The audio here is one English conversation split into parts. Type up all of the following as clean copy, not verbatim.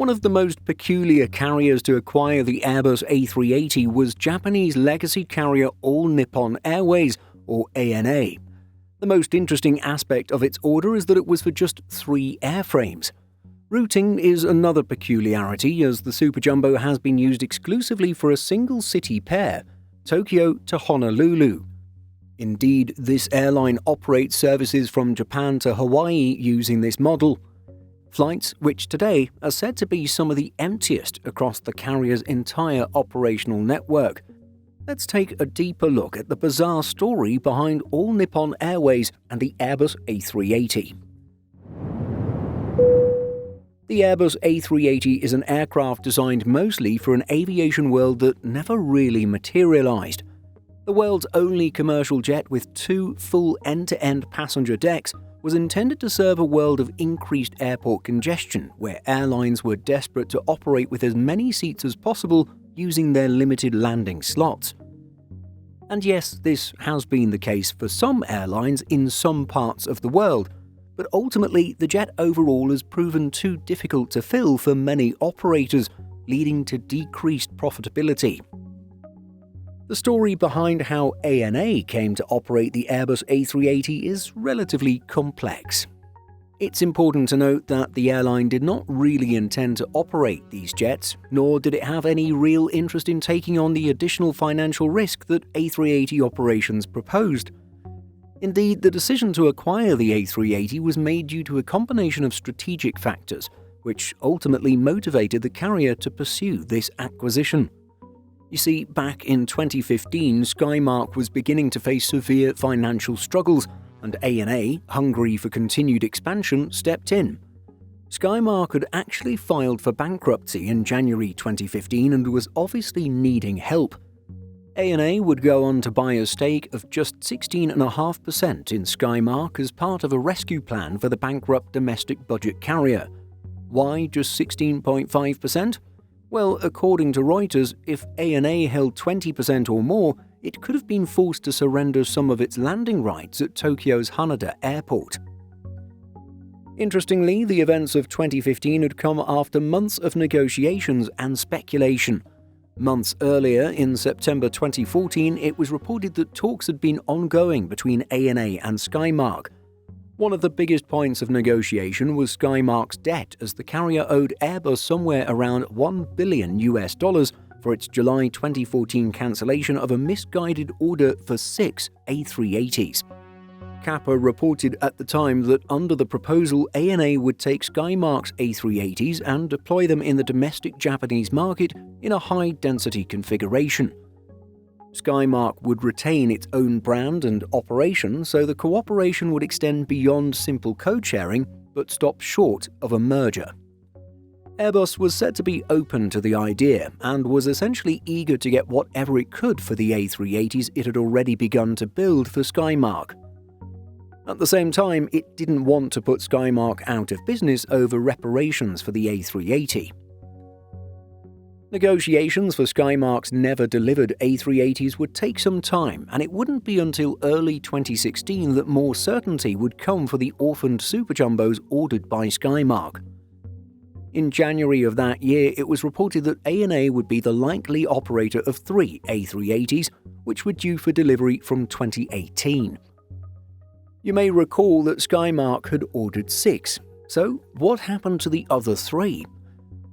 One of the most peculiar carriers to acquire the Airbus A380 was Japanese legacy carrier All Nippon Airways, or ANA. The most interesting aspect of its order is that it was for just 3 airframes. Routing is another peculiarity, as the Super Jumbo has been used exclusively for a single city pair, Tokyo to Honolulu. Indeed, this airline operates services from Japan to Hawaii using this model. Flights, which today are said to be some of the emptiest across the carrier's entire operational network. Let's take a deeper look at the bizarre story behind All Nippon Airways and the Airbus A380. The Airbus A380 is an aircraft designed mostly for an aviation world that never really materialized. The world's only commercial jet with 2 full end-to-end passenger decks was intended to serve a world of increased airport congestion, where airlines were desperate to operate with as many seats as possible using their limited landing slots. And yes, this has been the case for some airlines in some parts of the world, but ultimately the jet overall has proven too difficult to fill for many operators, leading to decreased profitability. The story behind how ANA came to operate the Airbus A380 is relatively complex. It's important to note that the airline did not really intend to operate these jets, nor did it have any real interest in taking on the additional financial risk that A380 operations proposed. Indeed, the decision to acquire the A380 was made due to a combination of strategic factors, which ultimately motivated the carrier to pursue this acquisition. You see, back in 2015, Skymark was beginning to face severe financial struggles, and ANA, hungry for continued expansion, stepped in. Skymark had actually filed for bankruptcy in January 2015 and was obviously needing help. ANA would go on to buy a stake of just 16.5% in Skymark as part of a rescue plan for the bankrupt domestic budget carrier. Why just 16.5%? Well, according to Reuters, if ANA held 20% or more, it could have been forced to surrender some of its landing rights at Tokyo's Haneda Airport. Interestingly, the events of 2015 had come after months of negotiations and speculation. Months earlier, in September 2014, it was reported that talks had been ongoing between ANA and Skymark. One of the biggest points of negotiation was Skymark's debt, as the carrier owed Airbus somewhere around $1 billion for its July 2014 cancellation of a misguided order for 6 A380s. Kappa reported at the time that under the proposal, ANA would take Skymark's A380s and deploy them in the domestic Japanese market in a high-density configuration. Skymark would retain its own brand and operation, so the cooperation would extend beyond simple code-sharing, but stop short of a merger. Airbus was said to be open to the idea, and was essentially eager to get whatever it could for the A380s it had already begun to build for Skymark. At the same time, it didn't want to put Skymark out of business over reparations for the A380. Negotiations for Skymark's never-delivered A380s would take some time, and it wouldn't be until early 2016 that more certainty would come for the orphaned Super Jumbos ordered by Skymark. In January of that year, it was reported that ANA would be the likely operator of 3 A380s, which were due for delivery from 2018. You may recall that Skymark had ordered 6, so what happened to the other 3?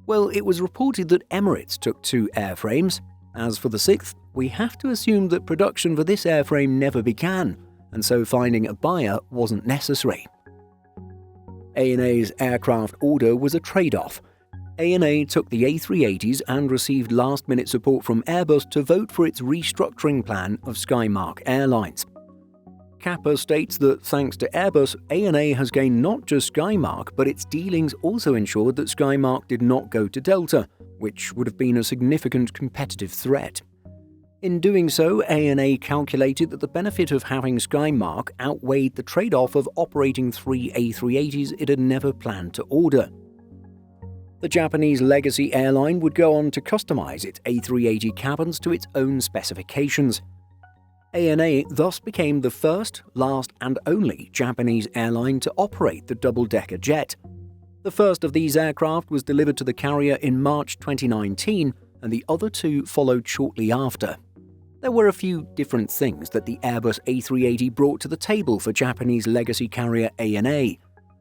Well, it was reported that Emirates took 2 airframes. As for the 6th, we have to assume that production for this airframe never began, and so finding a buyer wasn't necessary. ANA's aircraft order was a trade-off. ANA took the A380s and received last-minute support from Airbus to vote for its restructuring plan of Skymark Airlines. Kappa states that thanks to Airbus, ANA has gained not just Skymark, but its dealings also ensured that Skymark did not go to Delta, which would have been a significant competitive threat. In doing so, ANA calculated that the benefit of having Skymark outweighed the trade-off of operating 3 A380s it had never planned to order. The Japanese legacy airline would go on to customize its A380 cabins to its own specifications. ANA thus became the first, last and only Japanese airline to operate the double-decker jet. The first of these aircraft was delivered to the carrier in March 2019, and the other two followed shortly after. There were a few different things that the Airbus A380 brought to the table for Japanese legacy carrier ANA.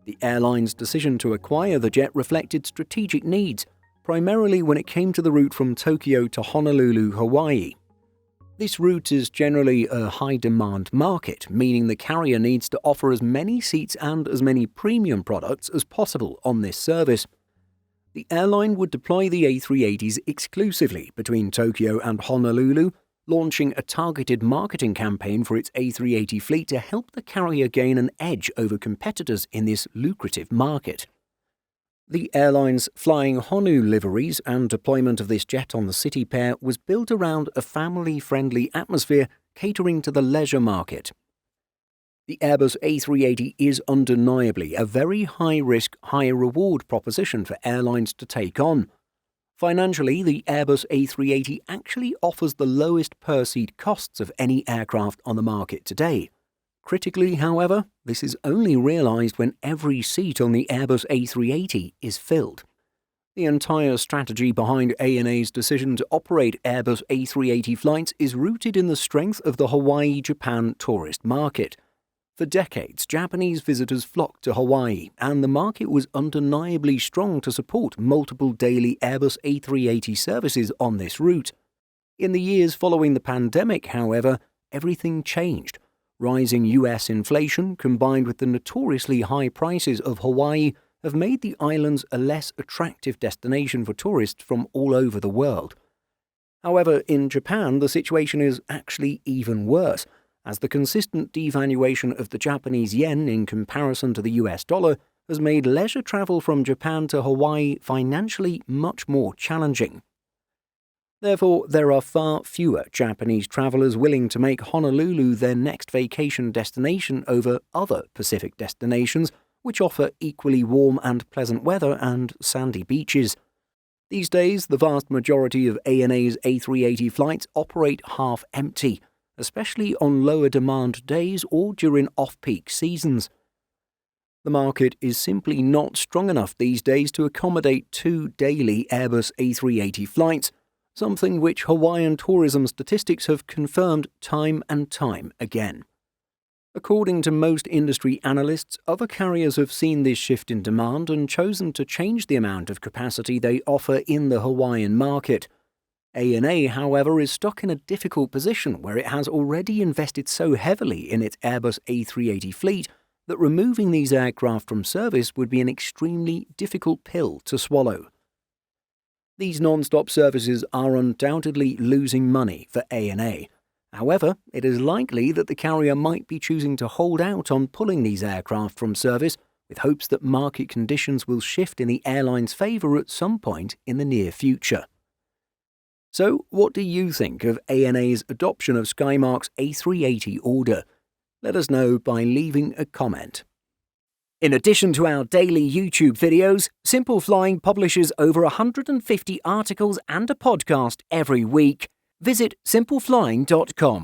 The airline's decision to acquire the jet reflected strategic needs, primarily when it came to the route from Tokyo to Honolulu, Hawaii. This route is generally a high-demand market, meaning the carrier needs to offer as many seats and as many premium products as possible on this service. The airline would deploy the A380s exclusively between Tokyo and Honolulu, launching a targeted marketing campaign for its A380 fleet to help the carrier gain an edge over competitors in this lucrative market. The airline's Flying Honu liveries and deployment of this jet on the city pair was built around a family-friendly atmosphere catering to the leisure market. The Airbus A380 is undeniably a very high-risk, high-reward proposition for airlines to take on. Financially, the Airbus A380 actually offers the lowest per-seat costs of any aircraft on the market today. Critically, however, this is only realised when every seat on the Airbus A380 is filled. The entire strategy behind ANA's decision to operate Airbus A380 flights is rooted in the strength of the Hawaii-Japan tourist market. For decades, Japanese visitors flocked to Hawaii, and the market was undeniably strong to support multiple daily Airbus A380 services on this route. In the years following the pandemic, however, everything changed. Rising US inflation, combined with the notoriously high prices of Hawaii, have made the islands a less attractive destination for tourists from all over the world. However, in Japan, the situation is actually even worse, as the consistent devaluation of the Japanese yen in comparison to the US dollar has made leisure travel from Japan to Hawaii financially much more challenging. Therefore, there are far fewer Japanese travellers willing to make Honolulu their next vacation destination over other Pacific destinations, which offer equally warm and pleasant weather and sandy beaches. These days, the vast majority of ANA's A380 flights operate half empty, especially on lower demand days or during off-peak seasons. The market is simply not strong enough these days to accommodate 2 daily Airbus A380 flights, something which Hawaiian tourism statistics have confirmed time and time again. According to most industry analysts, other carriers have seen this shift in demand and chosen to change the amount of capacity they offer in the Hawaiian market. ANA, however, is stuck in a difficult position where it has already invested so heavily in its Airbus A380 fleet that removing these aircraft from service would be an extremely difficult pill to swallow. These non-stop services are undoubtedly losing money for ANA. However, it is likely that the carrier might be choosing to hold out on pulling these aircraft from service with hopes that market conditions will shift in the airline's favour at some point in the near future. So, what do you think of ANA's adoption of Skymark's A380 order? Let us know by leaving a comment. In addition to our daily YouTube videos, Simple Flying publishes over 150 articles and a podcast every week. Visit simpleflying.com.